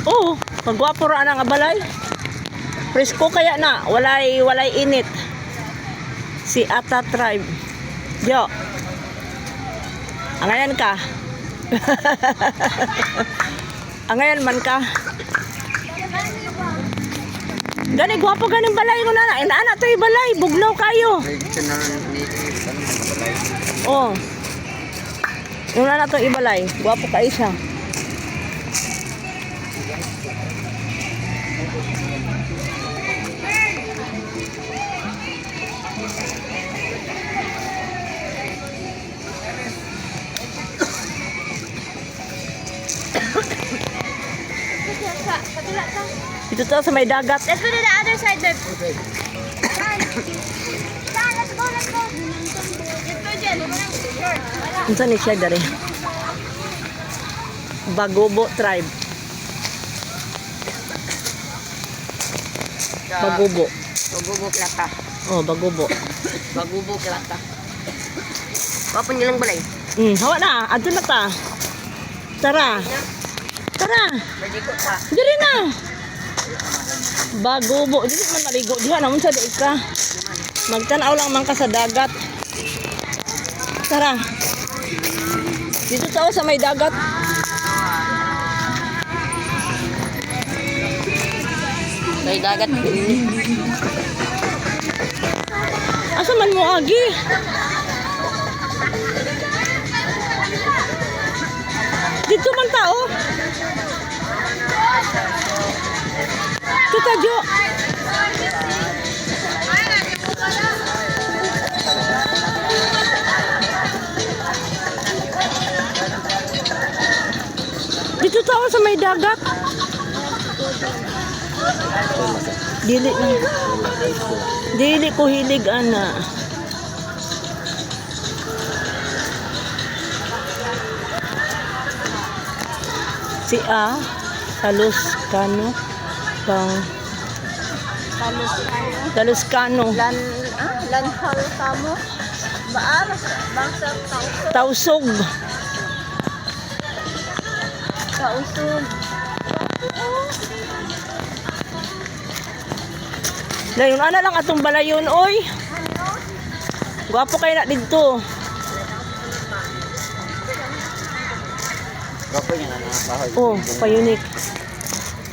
Oh, magwapo ra na nga balay. Presko kaya na, walay init. Si Ata Tribe. Jo. Angayan ka. Angayan man ka. Gani gwapo ganing balay ko na. Inaana to balay, bugnaw kayo. Oh. Yung na to ibalay, gwapo kayo siya. Ito to sa may dagat. Let's go to the other side there. Okay. Let's go. Let's go, Jen. Unsa ni siya dari? Bagubo Tribe. Bagubo. Bagubo klata. Oh, Bagubo. Bagubo klata. Papo nilang balay. Hawa na. Adto na ta. Tara. Tara. Maligo pa. Diri na. Bagubo. Dili man maligo diha naman sa diig ka. Magtanaw lang man ka sa dagat. Tara. Dito tao sa may dagat. May dagat. Asa man mo agi? Dito man tao. Kita Jo. Dito tao sa may dagat. Dili na. Dili ko hilig ana. Si A Taluscano pang Taluscano Lanhal kamo. Baar bangsa Tausog. Tausog. Dayon ana lang atong balayon oy. Gwapo kay na didto. Gwapo niya na mga kahoy. Oh, pa-unique.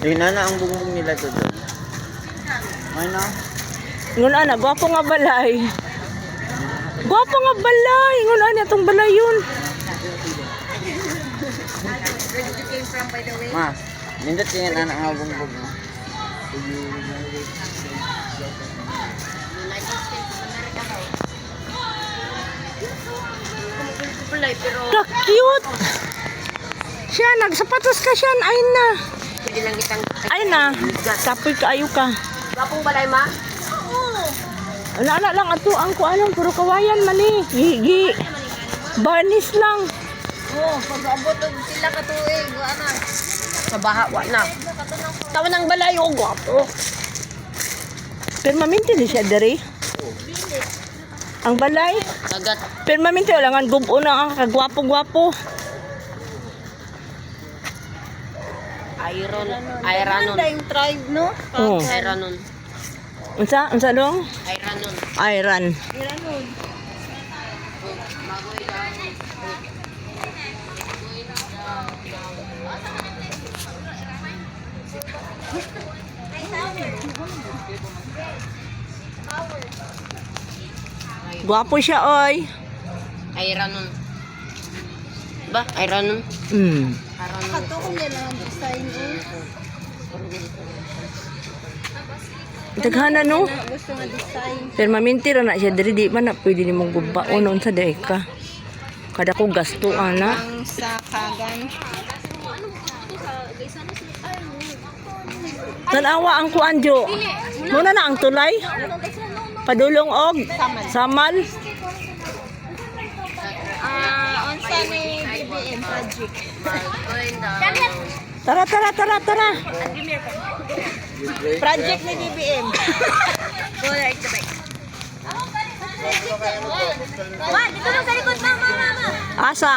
Yung nana ang bumbong nila doon. May na. Ngun ana gwapo nga balay. Gwapo nga balay. Ngun ana atong balayon. Where did you came from, by the way? Ma, nindot yung nana ang bumbong. United States of America daw. Kulay pero Ka-cute. Siya, nagsapatos ka siya. Ay na. pwede lang itang Ay na. Kapoy kaayo ka. Gapong balay ma? Ala lang ato ang kuanon. Puro kawayan man eh. Gigi. Barnis lang. Oo, pag-abot sila katuig, ana. Sa baha wa na. Tawa ng balay o gwapo. Permanente ni siya dere. Ang balay. Dagat. Permanente lang gubo na ang kagwapo-gwapo. Iranon. Yung tribe, no? Oh. Iranon. Unsa dong? Iranon. Iron. Iranon. Gwapo siya oy. Iranon. Ba? Iranon? Mm. Iranon. Katuong nila ang design, oh. Daghana no. Gusto nga design. Permanente ra na siya diri di man na pwede nimong gubaon unsa day ka. Kada ko gasto ana. Ang sa kagan. Tanawa ang kuanjo. Muna na ang tulay. Padulong og samal. Onsa ni BBM project. Tara. Project ni BBM. Go like the bike. Wa, dito lang sa likod, mama. Asa?